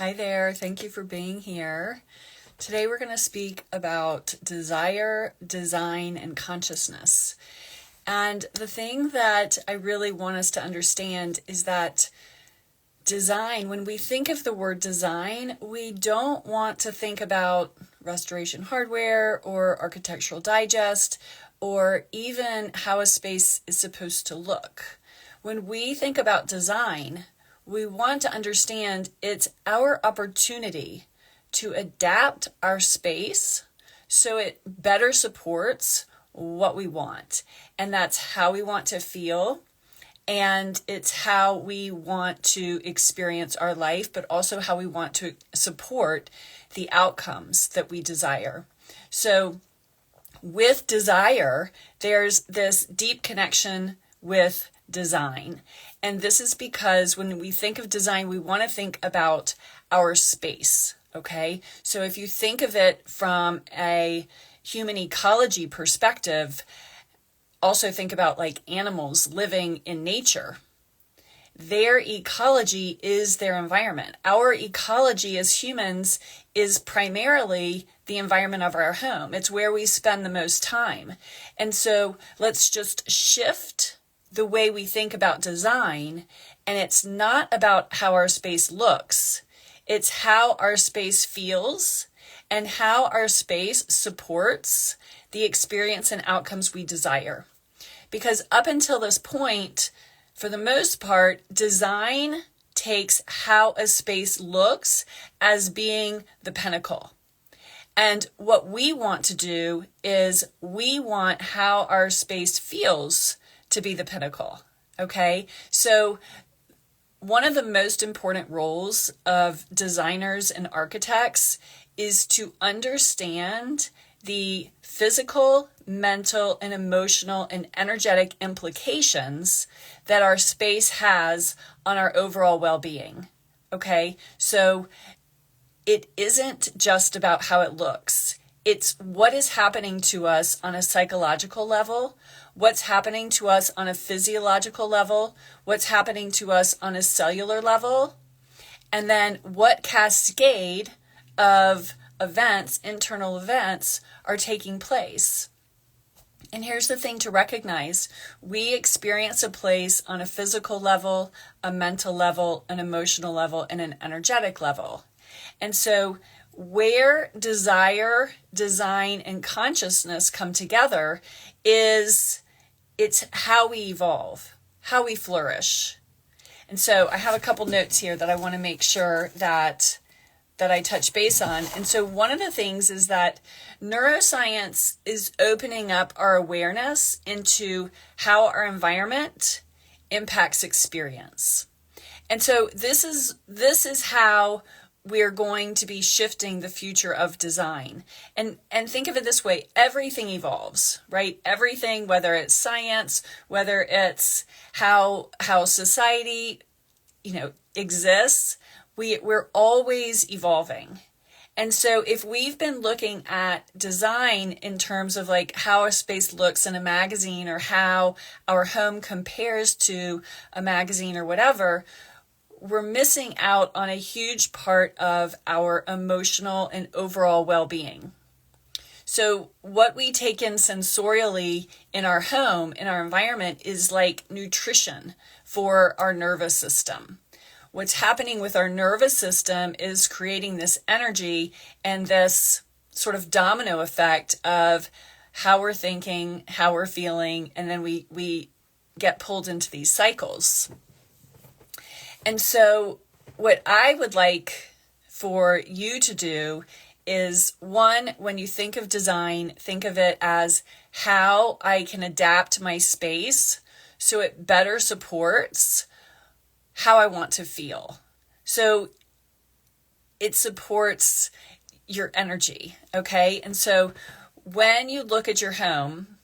Hi there. Thank you for being here. Today we're going to speak about desire, design, and consciousness. And the thing that I really want us to understand is that design, when we think of the word design, we don't want to think about Restoration Hardware or Architectural Digest or even how a space is supposed to look. When we think about design, we want to understand it's our opportunity to adapt our space so it better supports what we want. And that's how we want to feel. And it's how we want to experience our life, but also how we want to support the outcomes that we desire. So with desire, there's this deep connection with design. And this is because when we think of design, we want to think about our space, okay? So if you think of it from a human ecology perspective, also think about like animals living in nature. Their ecology is their environment. Our ecology as humans is primarily the environment of our home. It's where we spend the most time. And so let's just shift the way we think about design, and it's not about how our space looks. It's how our space feels and how our space supports the experience and outcomes we desire. Because up until this point, for the most part, design takes how a space looks as being the pinnacle. And what we want to do is we want how our space feels to be the pinnacle, okay? So one of the most important roles of designers and architects is to understand the physical, mental, and emotional and energetic implications that our space has on our overall well-being, okay? So it isn't just about how it looks. It's what is happening to us on a psychological level, what's happening to us on a physiological level, what's happening to us on a cellular level, and then what cascade of events, internal events, are taking place. And here's the thing to recognize. We experience a place on a physical level, a mental level, an emotional level, and an energetic level. And so where desire, design, and consciousness come together is it's how we evolve, how we flourish. And so I have a couple notes here that I want to make sure that I touch base on. And so one of the things is that neuroscience is opening up our awareness into how our environment impacts experience. And so this is how we're going to be shifting the future of design. And think of it this way, everything evolves, right? Everything, whether it's science, whether it's how society, exists, we're always evolving. And so if we've been looking at design in terms of like how a space looks in a magazine or how our home compares to a magazine or whatever, we're missing out on a huge part of our emotional and overall well-being. So what we take in sensorially in our home, in our environment, is like nutrition for our nervous system. What's happening with our nervous system is creating this energy and this sort of domino effect of how we're thinking, how we're feeling, and then we get pulled into these cycles. And so what I would like for you to do is, one, when you think of design, think of it as how I can adapt my space so it better supports how I want to feel. So it supports your energy, okay? And so when you look at your home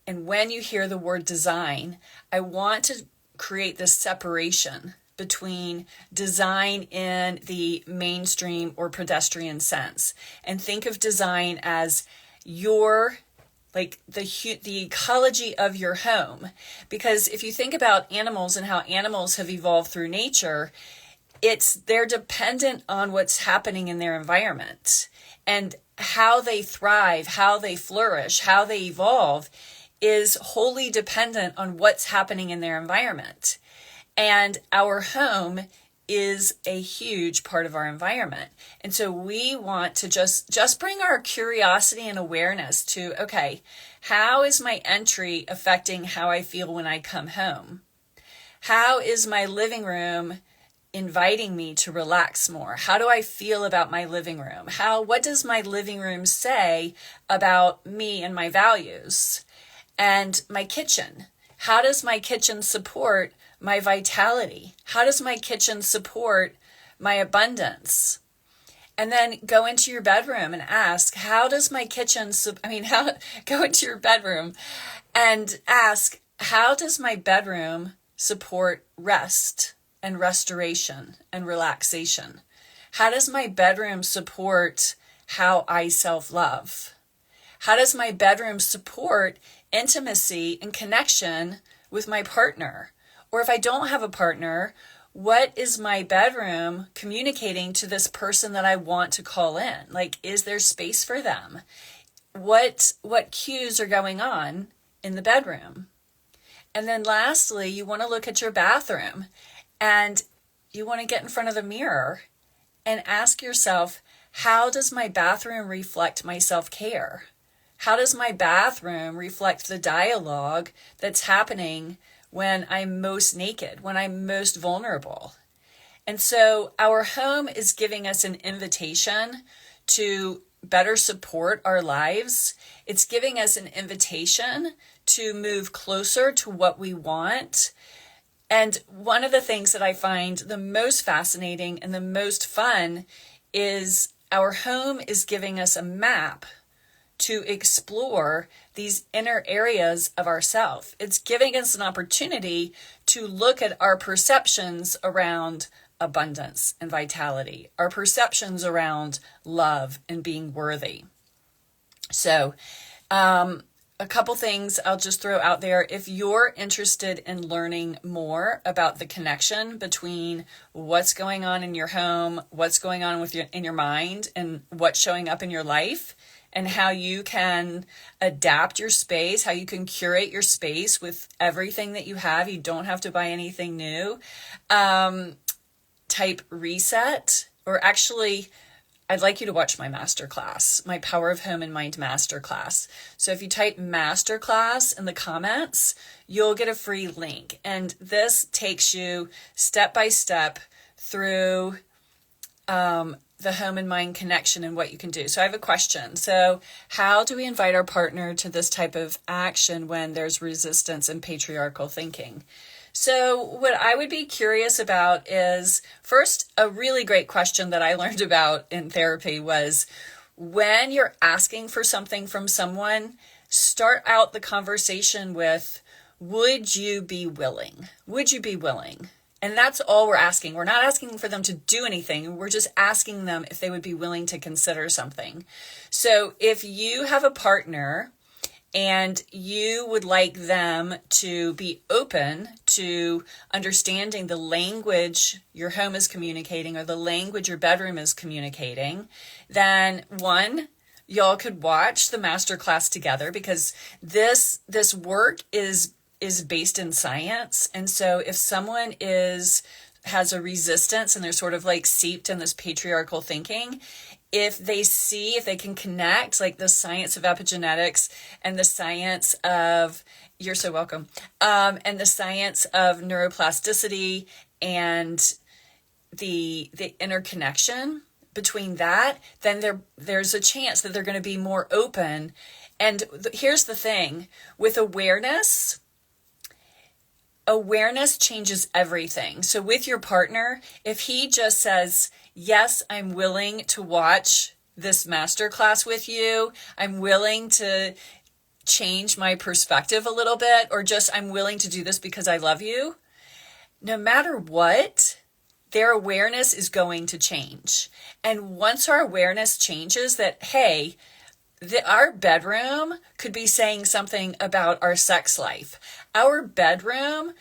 and when you hear the word design, I want to create this separation between design in the mainstream or pedestrian sense, and think of design as your like the ecology of your home. Because if you think about animals and how animals have evolved through nature, they're dependent on what's happening in their environment, and how they thrive, how they flourish, how they evolve is wholly dependent on what's happening in their environment. And our home is a huge part of our environment. And so we want to just bring our curiosity and awareness to, okay, how is my entry affecting how I feel when I come home? How is my living room inviting me to relax more? How do I feel about my living room? What does my living room say about me and my values? And my kitchen. How does my kitchen support my vitality? How does my kitchen support my abundance? And then go into your bedroom and ask, how does my kitchen, go into your bedroom and ask, how does my bedroom support rest and restoration and relaxation? How does my bedroom support how I self-love? How does my bedroom support intimacy and connection with my partner? Or if I don't have a partner, what is my bedroom communicating to this person that I want to call in? Like, is there space for them? What cues are going on in the bedroom? And then lastly, you want to look at your bathroom, and you want to get in front of the mirror and ask yourself, how does my bathroom reflect my self-care? How does my bathroom reflect the dialogue that's happening when I'm most naked, when I'm most vulnerable? And so our home is giving us an invitation to better support our lives. It's giving us an invitation to move closer to what we want. And one of the things that I find the most fascinating and the most fun is our home is giving us a map to explore these inner areas of ourself. It's giving us an opportunity to look at our perceptions around abundance and vitality, our perceptions around love and being worthy. So, a couple things I'll just throw out there. If you're interested in learning more about the connection between what's going on in your home, what's going on in your mind, and what's showing up in your life, and how you can adapt your space, how you can curate your space with everything that you have. You don't have to buy anything new. Type reset, or actually, I'd like you to watch my masterclass, my Power of Home+Mind Masterclass. So if you type masterclass in the comments, you'll get a free link. And this takes you step by step through the home and mind connection and what you can do. So I have a question. So how do we invite our partner to this type of action when there's resistance and patriarchal thinking? So what I would be curious about is, first, a really great question that I learned about in therapy was, when you're asking for something from someone, start out the conversation with, would you be willing? Would you be willing? And that's all we're asking. We're not asking for them to do anything. We're just asking them if they would be willing to consider something. So if you have a partner and you would like them to be open to understanding the language your home is communicating or the language your bedroom is communicating, then one, y'all could watch the masterclass together, because this work is based in science. And so if someone has a resistance and they're sort of like seeped in this patriarchal thinking, if they can connect like the science of epigenetics and the science of, you're so welcome, and the science of neuroplasticity and the interconnection between that, then there's a chance that they're going to be more open. And here's the thing, with awareness changes everything. So with your partner, if he just says, yes, I'm willing to watch this masterclass with you, I'm willing to change my perspective a little bit, or just I'm willing to do this because I love you, no matter what, their awareness is going to change. And once our awareness changes that, hey, our bedroom could be saying something about our sex life. Our bedroom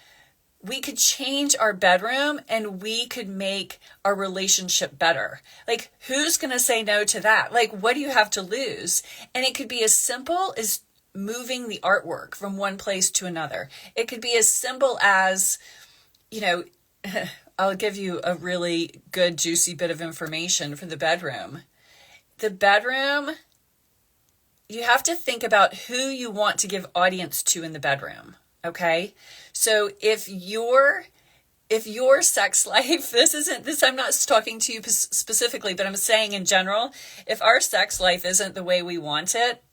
we could change our bedroom and we could make our relationship better. Like, who's going to say no to that? Like, what do you have to lose? And it could be as simple as moving the artwork from one place to another. It could be as simple as, you know, I'll give you a really good, juicy bit of information for the bedroom. The bedroom, you have to think about who you want to give audience to in the bedroom. Okay. So if your sex life, this, I'm not talking to you specifically, but I'm saying in general, if our sex life isn't the way we want it,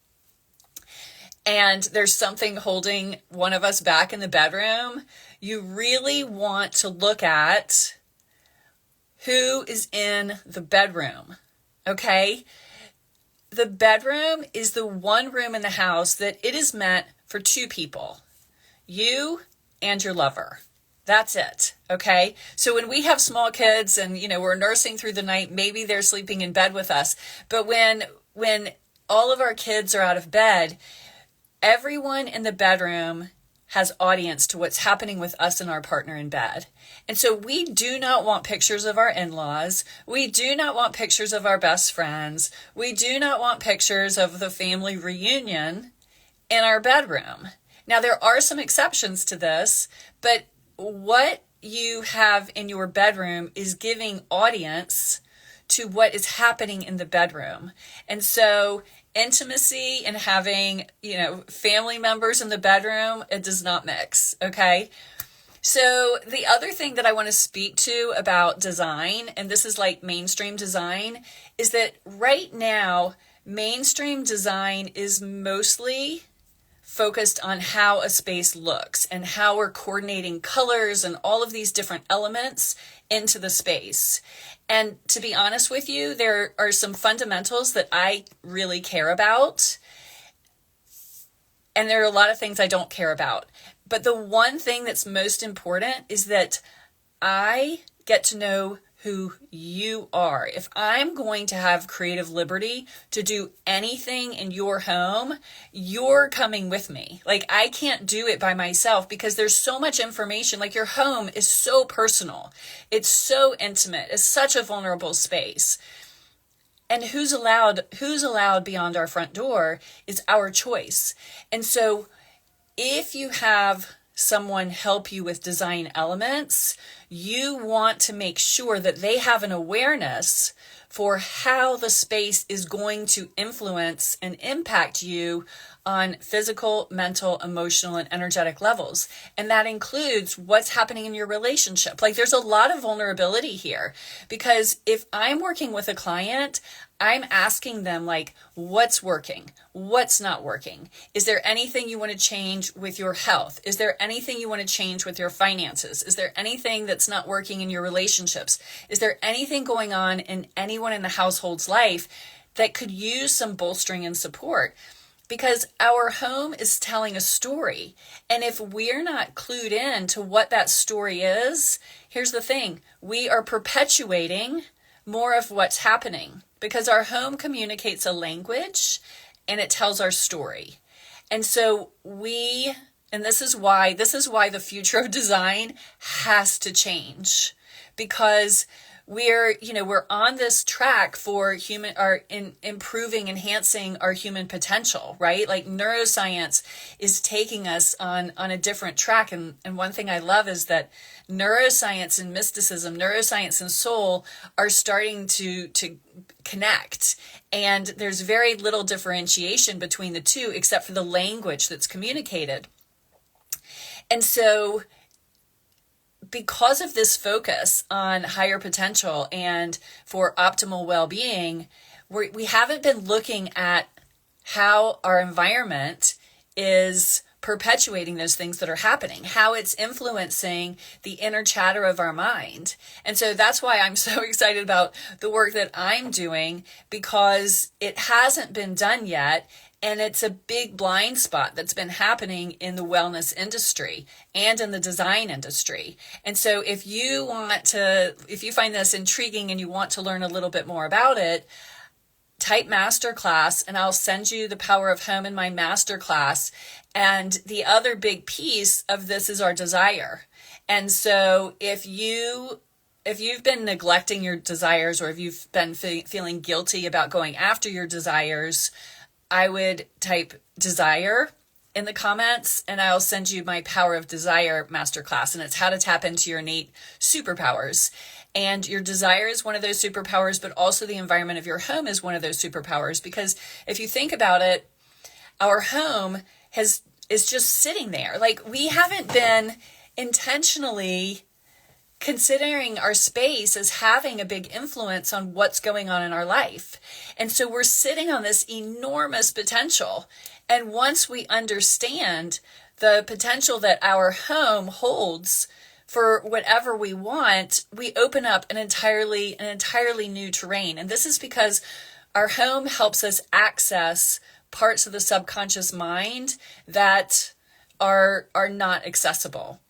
and there's something holding one of us back in the bedroom, you really want to look at who is in the bedroom. Okay. The bedroom is the one room in the house that it is meant for two people. You and your lover. That's it. Okay. So when we have small kids and, we're nursing through the night, maybe they're sleeping in bed with us. But when all of our kids are out of bed, everyone in the bedroom has audience to what's happening with us and our partner in bed. And so we do not want pictures of our in-laws. We do not want pictures of our best friends. We do not want pictures of the family reunion in our bedroom. Now, there are some exceptions to this, but what you have in your bedroom is giving audience to what is happening in the bedroom. And so intimacy and having, family members in the bedroom, it does not mix, okay? So the other thing that I want to speak to about design, and this is like mainstream design, is that right now, mainstream design is mostly focused on how a space looks and how we're coordinating colors and all of these different elements into the space. And to be honest with you, there are some fundamentals that I really care about. And there are a lot of things I don't care about. But the one thing that's most important is that I get to know who you are. If I'm going to have creative liberty to do anything in your home, you're coming with me. Like, I can't do it by myself because there's so much information. Like, your home is so personal. It's so intimate. It's such a vulnerable space. And who's allowed beyond our front door is our choice. And so if you have someone help you with design elements, you want to make sure that they have an awareness for how the space is going to influence and impact you on physical, mental, emotional, and energetic levels. And that includes what's happening in your relationship. Like, there's a lot of vulnerability here because if I'm working with a client, I'm asking them, like, what's working? What's not working? Is there anything you want to change with your health? Is there anything you want to change with your finances? Is there anything that's not working in your relationships? Is there anything going on in anyone in the household's life that could use some bolstering and support? Because our home is telling a story. And if we're not clued in to what that story is, here's the thing. We are perpetuating more of what's happening because our home communicates a language and it tells our story. And so this is why the future of design has to change, because we're on this track for improving, enhancing our human potential, right? Like, neuroscience is taking us on a different track. And one thing I love is that neuroscience and mysticism, neuroscience and soul are starting to connect. And there's very little differentiation between the two, except for the language that's communicated. And so, because of this focus on higher potential and for optimal well-being, we haven't been looking at how our environment is perpetuating those things that are happening, how it's influencing the inner chatter of our mind. And so that's why I'm so excited about the work that I'm doing, because it hasn't been done yet. And it's a big blind spot that's been happening in the wellness industry and in the design industry. And so if you find this intriguing and you want to learn a little bit more about it, type masterclass and I'll send you the Power of Home and Mind Masterclass. And the other big piece of this is our desire. And so if you've been neglecting your desires, or if you've been feeling guilty about going after your desires, I would type desire in the comments and I'll send you my Power of Desire Masterclass. And it's how to tap into your innate superpowers. And your desire is one of those superpowers, but also the environment of your home is one of those superpowers. Because if you think about it, our home is just sitting there. Like, we haven't been intentionally considering our space as having a big influence on what's going on in our life. And so we're sitting on this enormous potential. And once we understand the potential that our home holds for whatever we want, we open up an entirely new terrain. And this is because our home helps us access parts of the subconscious mind that are not accessible.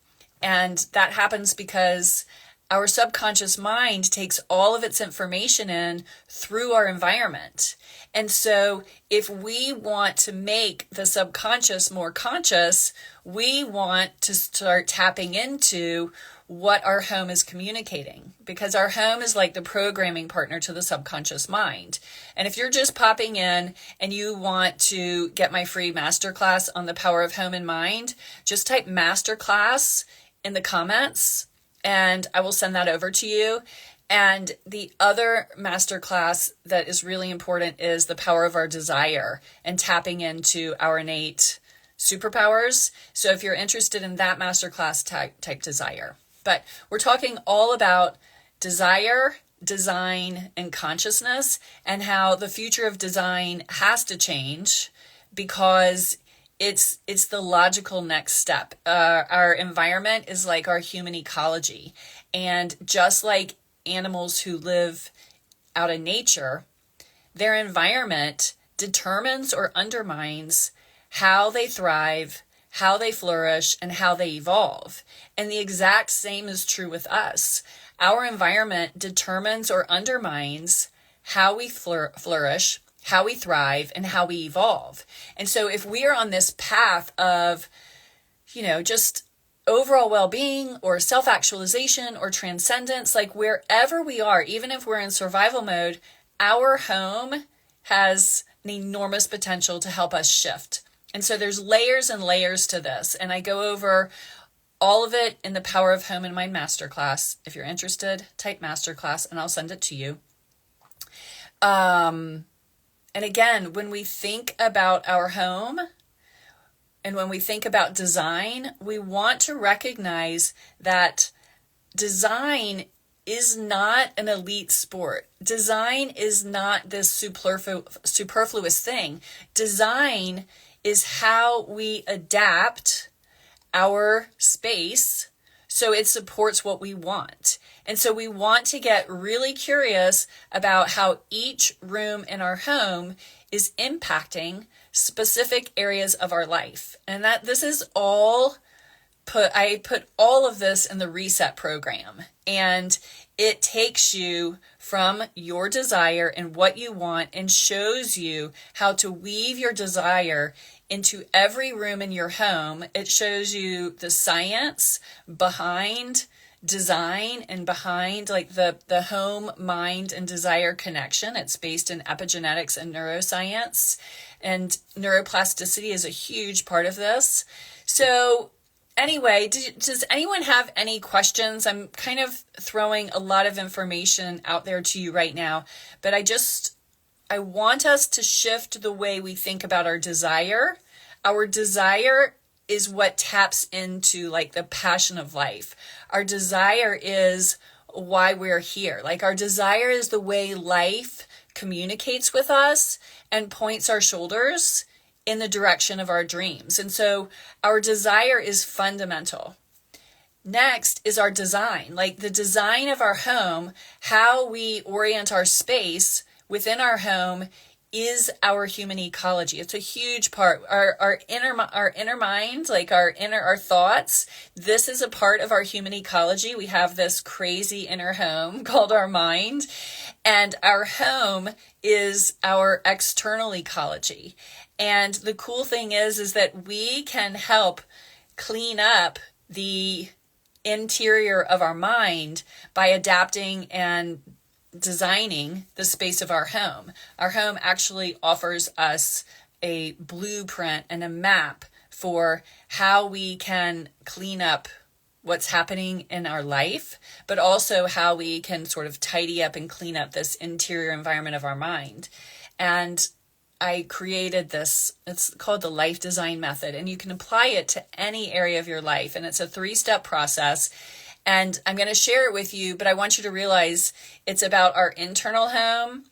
And that happens because our subconscious mind takes all of its information in through our environment. And so if we want to make the subconscious more conscious, we want to start tapping into what our home is communicating, because our home is like the programming partner to the subconscious mind. And if you're just popping in and you want to get my free masterclass on the Power of Home and Mind, just type masterclass in the comments and I will send that over to you. And the other masterclass that is really important is the Power of our Desire and tapping into our innate superpowers. So if you're interested in that masterclass, type desire. But we're talking all about desire, design, and consciousness, and how the future of design has to change because it's the logical next step. Our environment is like our human ecology. And just like animals who live out in nature, their environment determines or undermines how they thrive, how they flourish, and how they evolve. And the exact same is true with us. Our environment determines or undermines how we flourish, how we thrive, and how we evolve. And so if we are on this path of, just overall well-being or self-actualization or transcendence, like wherever we are, even if we're in survival mode, our home has an enormous potential to help us shift. And so there's layers and layers to this. And I go over all of it in the Power of Home and Mind Masterclass. If you're interested, type masterclass and I'll send it to you. And again, when we think about our home and when we think about design, we want to recognize that design is not an elite sport. Design is not this superfluous thing. Design is how we adapt our space so it supports what we want. And so we want to get really curious about how each room in our home is impacting specific areas of our life. And that this is all I put all of this in the reset program, and it takes you from your desire and what you want and shows you how to weave your desire into every room in your home. It shows you the science behind design and behind like the home, mind, and desire connection. It's based in epigenetics and neuroscience, and neuroplasticity is a huge part of this. So anyway, does anyone have any questions? I'm kind of throwing a lot of information out there to you right now, but I want us to shift the way we think about our desire. Our desire is what taps into like the passion of life. Our desire is why we're here. Like our desire is the way life communicates with us and points our shoulders in the direction of our dreams. And so our desire is fundamental. Next is our design, like the design of our home, how we orient our space within our home is our human ecology. It's a huge part. Our inner mind, like our thoughts, this is a part of our human ecology. We have this crazy inner home called our mind. And our home is our external ecology. And the cool thing is that we can help clean up the interior of our mind by adapting and designing the space of our home. Our home actually offers us a blueprint and a map for how we can clean up what's happening in our life, but also how we can sort of tidy up and clean up this interior environment of our mind. And I created this, it's called the life design method, and you can apply it to any area of your life. And it's a 3-step process. And I'm going to share it with you, but I want you to realize it's about our internal home,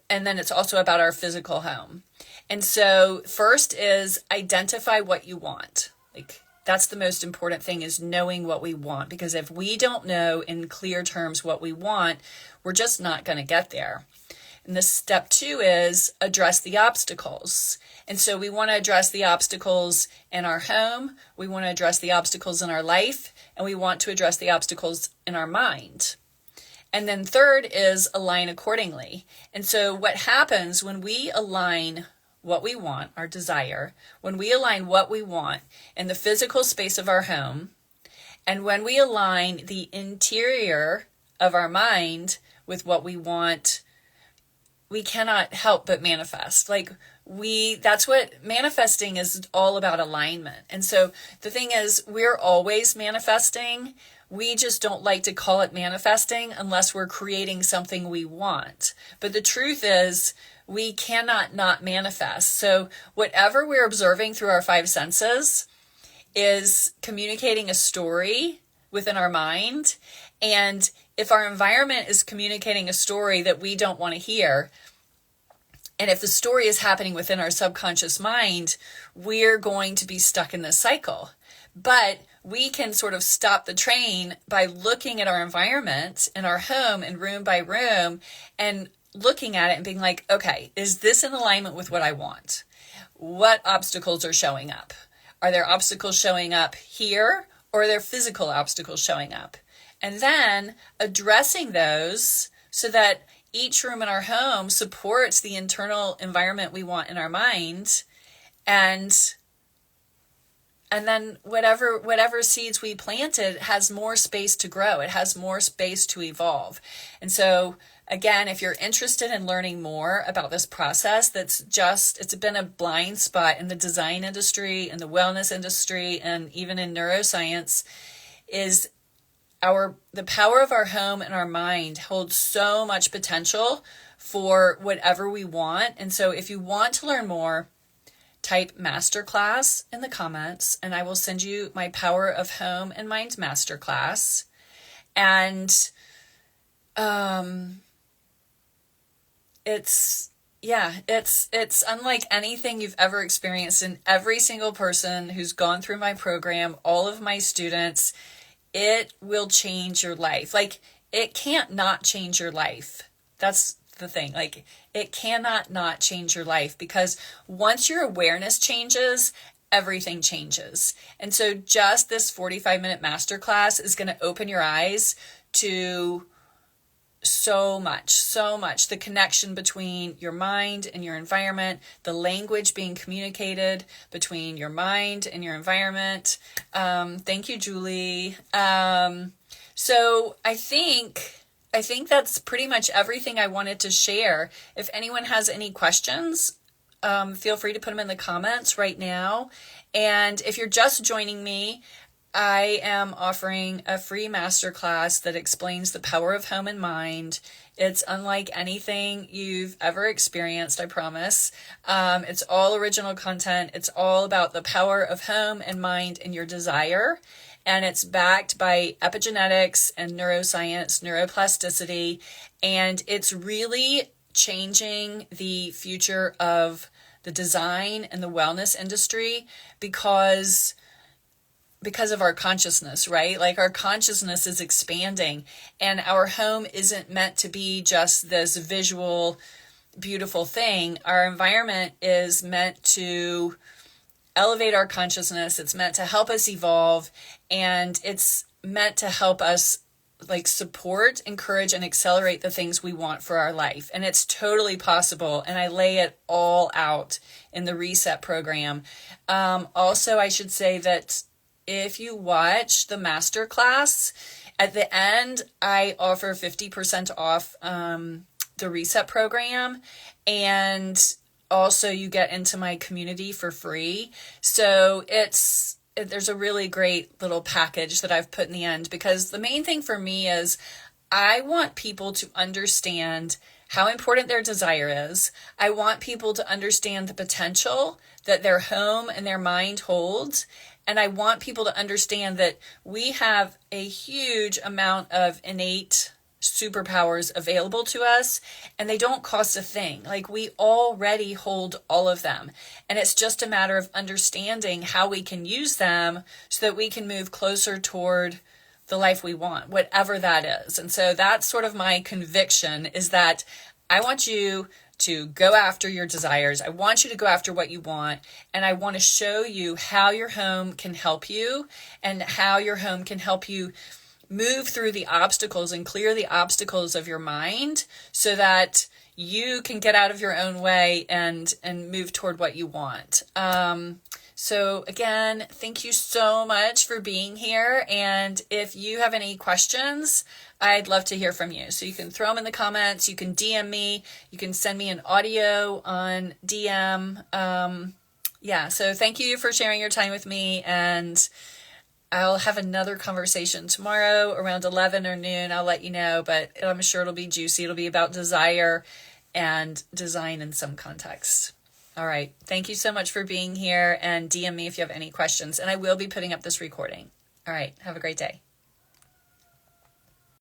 and then it's also about our physical home. And so first is identify what you want. Like, that's the most important thing, is knowing what we want. Because if we don't know in clear terms what we want, we're just not going to get there. And this step 2 is address the obstacles. And so we want to address the obstacles in our home, we want to address the obstacles in our life, and we want to address the obstacles in our mind. And then third is align accordingly. And so what happens when we align what we want, our desire, when we align what we want in the physical space of our home, and when we align the interior of our mind with what we want, we cannot help but manifest. That's what manifesting is all about, alignment. And so the thing is, we're always manifesting. We just don't like to call it manifesting unless we're creating something we want. But the truth is, we cannot not manifest. So whatever we're observing through our 5 senses is communicating a story within our mind. And if our environment is communicating a story that we don't want to hear, and if the story is happening within our subconscious mind, we're going to be stuck in this cycle. But we can sort of stop the train by looking at our environment and our home and room by room and looking at it and being like, okay, is this in alignment with what I want? What obstacles are showing up? Are there obstacles showing up here, or are there physical obstacles showing up? And then addressing those so that each room in our home supports the internal environment we want in our mind. And then whatever seeds we planted has more space to grow. It has more space to evolve. And so again, if you're interested in learning more about this process, it's been a blind spot in the design industry, in the wellness industry, and even in neuroscience, is the power of our home and our mind holds so much potential for whatever we want. And so if you want to learn more, type masterclass in the comments, and I will send you my Power of Home and Mind Masterclass. And it's unlike anything you've ever experienced. And every single person who's gone through my program, all of my students, it will change your life. It can't not change your life. That's the thing. It cannot not change your life, because once your awareness changes, everything changes. And so just this 45-minute masterclass is going to open your eyes to so much. The connection between your mind and your environment, the language being communicated between your mind and your environment. Thank you, Julie. So I think that's pretty much everything I wanted to share. If anyone has any questions, feel free to put them in the comments right now. And if you're just joining me, I am offering a free masterclass that explains the power of home and mind. It's unlike anything you've ever experienced, I promise. It's all original content. It's all about the power of home and mind and your desire. And it's backed by epigenetics and neuroscience, neuroplasticity. And it's really changing the future of the design and the wellness industry because of our consciousness, right? Our consciousness is expanding, and our home isn't meant to be just this visual, beautiful thing. Our environment is meant to elevate our consciousness. It's meant to help us evolve, and it's meant to help us like support, encourage, and accelerate the things we want for our life. And it's totally possible. And I lay it all out in the Reset program. Also, I should say that if you watch the masterclass, at the end, I offer 50% off the Reset program. And also you get into my community for free. So there's a really great little package that I've put in the end, because the main thing for me is I want people to understand how important their desire is. I want people to understand the potential that their home and their mind holds. And I want people to understand that we have a huge amount of innate superpowers available to us, and they don't cost a thing. Like, we already hold all of them, and it's just a matter of understanding how we can use them so that we can move closer toward the life we want, whatever that is. And so that's sort of my conviction, is that I want you to go after your desires. I want you to go after what you want, and I want to show you how your home can help you, and how your home can help you move through the obstacles and clear the obstacles of your mind so that you can get out of your own way and move toward what you want. So again, thank you so much for being here. And if you have any questions, I'd love to hear from you. So you can throw them in the comments. You can DM me. You can send me an audio on DM. So thank you for sharing your time with me, and I'll have another conversation tomorrow around 11 or noon. I'll let you know, but I'm sure it'll be juicy. It'll be about desire and design in some context. All right. Thank you so much for being here, and DM me if you have any questions. And I will be putting up this recording. All right. Have a great day.